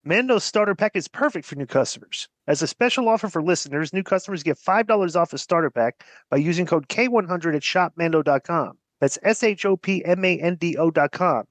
Mando's starter pack is perfect for new customers. As a special offer for listeners, new customers get $5 off a starter pack by using code K100 at shopmando.com. That's SHOPMANDO.com.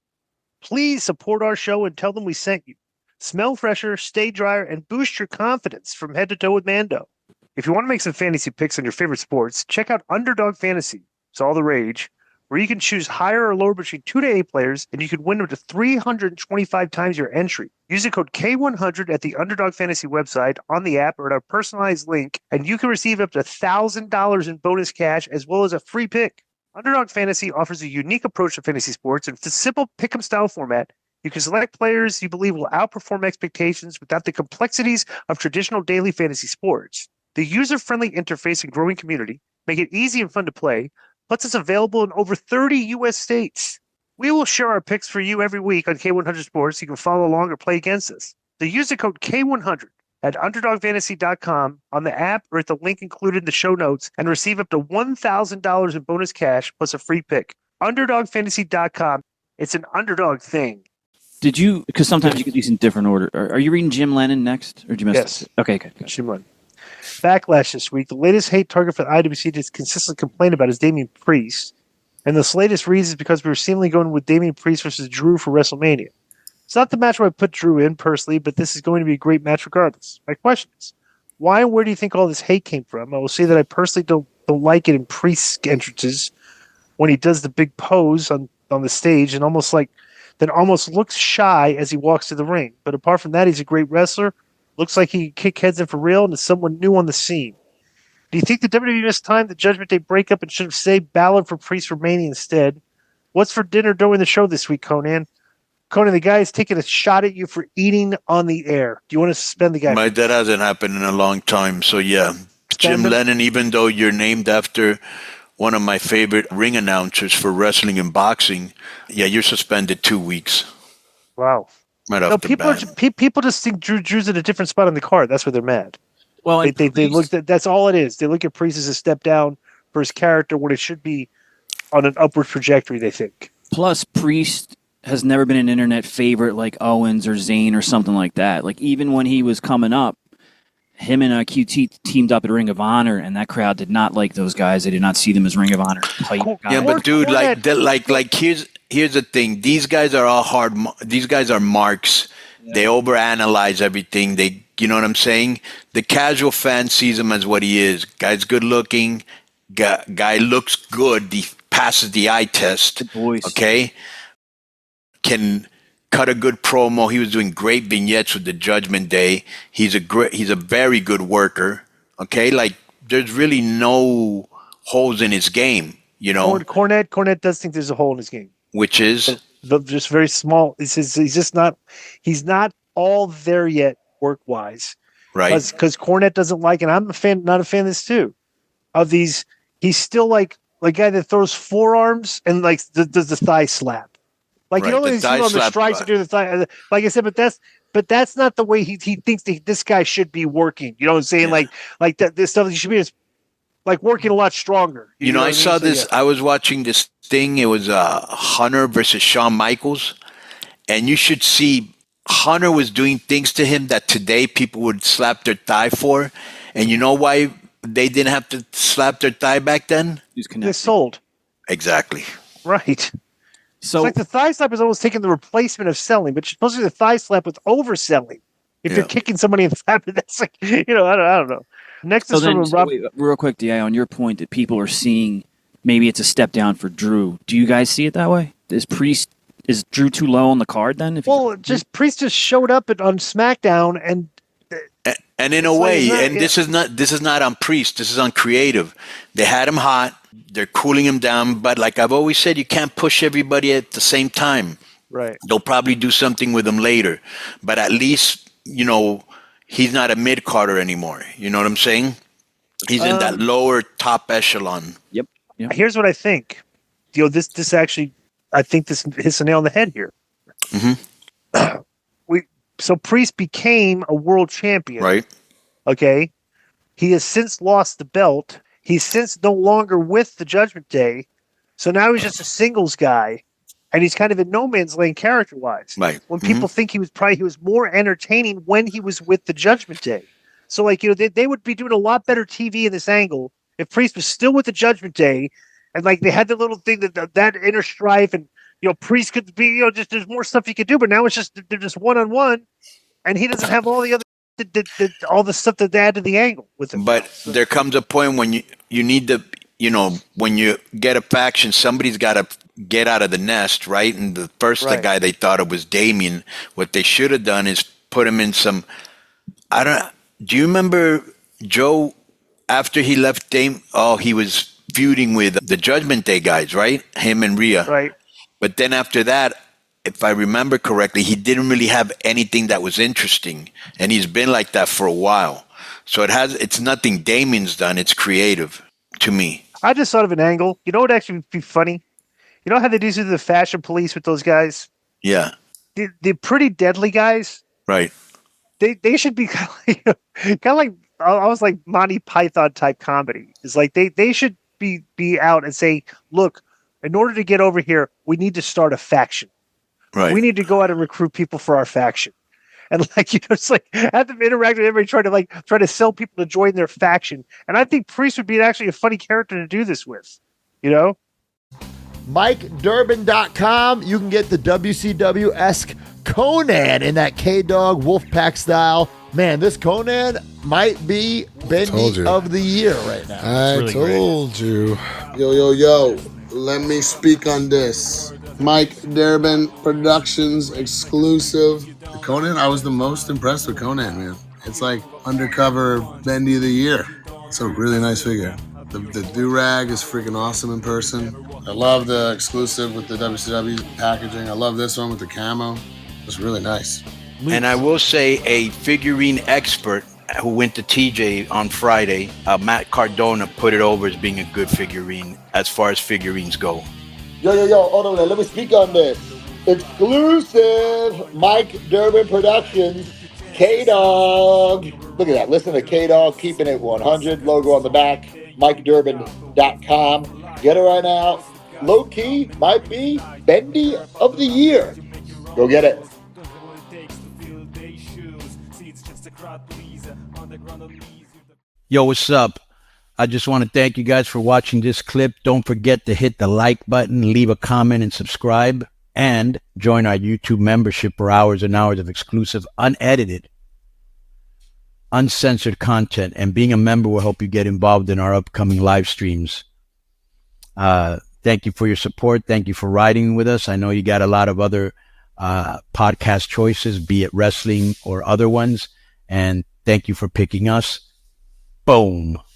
Please support our show and tell them we sent you. Smell fresher, stay drier, and boost your confidence from head to toe with Mando. If you want to make some fantasy picks on your favorite sports, check out Underdog Fantasy. It's all the rage, where you can choose higher or lower between 2 to 8 players, and you can win up to 325 times your entry. Use the code K100 at the Underdog Fantasy website, on the app, or at our personalized link, and you can receive up to $1,000 in bonus cash as well as a free pick. Underdog Fantasy offers a unique approach to fantasy sports, and it's a simple pick-em style format. You can select players you believe will outperform expectations without the complexities of traditional daily fantasy sports. The user-friendly interface and growing community make it easy and fun to play, plus it's available in over 30 U.S. states. We will share our picks for you every week on K100 Sports. You can follow along or play against us. So use the code K100 at UnderdogFantasy.com on the app or at the link included in the show notes and receive up to $1,000 in bonus cash plus a free pick. UnderdogFantasy.com. It's an underdog thing. Did you, because sometimes you get these in different order. Are you reading Jim Lennon next? Or did you miss Yes. it? Okay, good. Jim Lennon. Backlash this week. The latest hate target for the IWC to consistently complain about is Damian Priest. And the latest reason is because we were seemingly going with Damian Priest versus Drew for WrestleMania. It's not the match where I put Drew in personally, but this is going to be a great match regardless. My question is, why and where do you think all this hate came from? I will say that I personally don't like it in Priest's entrances when he does the big pose on the stage and almost looks shy as he walks to the ring. But apart from that, he's a great wrestler. Looks like he can kick heads in for real and is someone new on the scene. Do you think the WWE missed time, the Judgment Day breakup, and should have saved Balor for Priest for Mania instead? What's for dinner during the show this week, Konnan? Konnan, the guy is taking a shot at you for eating on the air. Do you want to suspend the guy? That hasn't happened in a long time. So, yeah, Jim Lennon, even though you're named after one of my favorite ring announcers for wrestling and boxing, yeah, you're suspended 2 weeks. Wow. Right off the bat. People just think Drew's at a different spot on the card. That's why they're mad. Well, they look at that's all it is. They look at Priest as a step down for his character when it should be on an upward trajectory, they think. Plus, Priest has never been an internet favorite like Owens or Zayn or something like that. Like, even when he was coming up, him and QT teamed up at Ring of Honor, and that crowd did not like those guys. They did not see them as Ring of Honor type guys. Yeah, but dude, here's the thing. These guys are all these guys are marks. Yeah. They overanalyze everything. You know what I'm saying? The casual fan sees him as what he is. Guy's good looking. Guy looks good. He passes the eye test. Okay, can cut a good promo. He was doing great vignettes with the Judgment Day. He's a very good worker. Okay, like there's really no holes in his game. You know, Cornette does think there's a hole in his game, which is just very small. He's not all there yet work wise, right? Because Cornette doesn't like, and I'm not a fan of this too. Of these, he's still like a guy that throws forearms and like does the thigh slap. Like, right, you know, he's on the strikes to do the thing. Like I said, but that's not the way he thinks this guy should be working. You know what I'm saying? Yeah. Like that this stuff, he should be like working a lot stronger. You know I saw this. Yeah. I was watching this thing. It was Hunter versus Shawn Michaels, and you should see Hunter was doing things to him that today people would slap their thigh for, and you know why they didn't have to slap their thigh back then? They're sold. Exactly. Right. So, it's like the thigh slap is almost taking the replacement of selling, but supposedly the thigh slap with overselling. If you're kicking somebody in the thigh, that's like, I don't know. Next is from Rob. Wait, real quick, DI, on your point that people are seeing maybe it's a step down for Drew. Do you guys see it that way? Is Drew too low on the card then? Priest just showed up on SmackDown and in a way, this is not on Priest. This is on creative. They had him hot. They're cooling him down. But like I've always said, you can't push everybody at the same time. Right. They'll probably do something with him later. But at least, he's not a mid-carder anymore. You know what I'm saying? He's in that lower top echelon. Yep. Here's what I think. This actually, I think this hits the nail on the head here. Mm-hmm. So Priest became a world champion. Right. Okay. He has since lost the belt. He's since no longer with the Judgment Day. So now he's just a singles guy. and he's kind of in no man's land character-wise. Right. When people think he was more entertaining when he was with the Judgment Day. So, like, they would be doing a lot better TV in this angle if Priest was still with the Judgment Day, and like they had the little thing that inner strife, and Priest could be just there's more stuff he could do, but now it's just they're just one-on-one, and he doesn't have all the other all the stuff that they add to the angle with him. But there comes a point when you need to, when you get a faction, somebody's got to get out of the nest, right? And the first the guy they thought of was Damien. What they should have done is put him in some. Do you remember Joe after he left Dame? Oh, he was feuding with the Judgment Day guys, right? Him and Rhea, right? But then after that, if I remember correctly, he didn't really have anything that was interesting, and he's been like that for a while. So it's nothing Damien's done. It's creative to me. I just thought of an angle. You know what would actually be funny? You know how they do the fashion police with those guys? Yeah. The pretty deadly guys? Right. They should be kind of like I was like Monty Python type comedy. It's like they should be out and say, look, in order to get over here, we need to start a faction. Right. We need to go out and recruit people for our faction. And like, it's like have them interact with everybody, try to sell people to join their faction. And I think Priest would be actually a funny character to do this with, MikeDurbin.com. You can get the WCW-esque Konnan in that K-Dog Wolfpack style. Man, this Konnan might be Bendy of the Year right now. I really told you. Yo. Let me speak on this. Mike Durbin Productions exclusive. The Konnan, I was the most impressed with Konnan, man. It's like undercover Bendy of the Year. It's a really nice figure. The do-rag is freaking awesome in person. I love the exclusive with the WCW packaging. I love this one with the camo. It's really nice. And I will say a figurine expert who went to TJ on Friday, Matt Cardona, put it over as being a good figurine as far as figurines go. Yo, hold on, let me speak on this. Exclusive Mike Durbin Productions, K-Dog. Look at that, listen to K-Dog, keeping it 100, logo on the back, MikeDurbin.com. Get it right now. Low key might be Bendy of the Year. Go get it. Yo, what's up? I just want to thank you guys for watching this clip. Don't forget to hit the like button, leave a comment, and subscribe. And join our YouTube membership for hours and hours of exclusive, unedited, uncensored content. And being a member will help you get involved in our upcoming live streams. Thank you for your support. Thank you for riding with us. I know you got a lot of other podcast choices, be it wrestling or other ones. And thank you for picking us. Boom.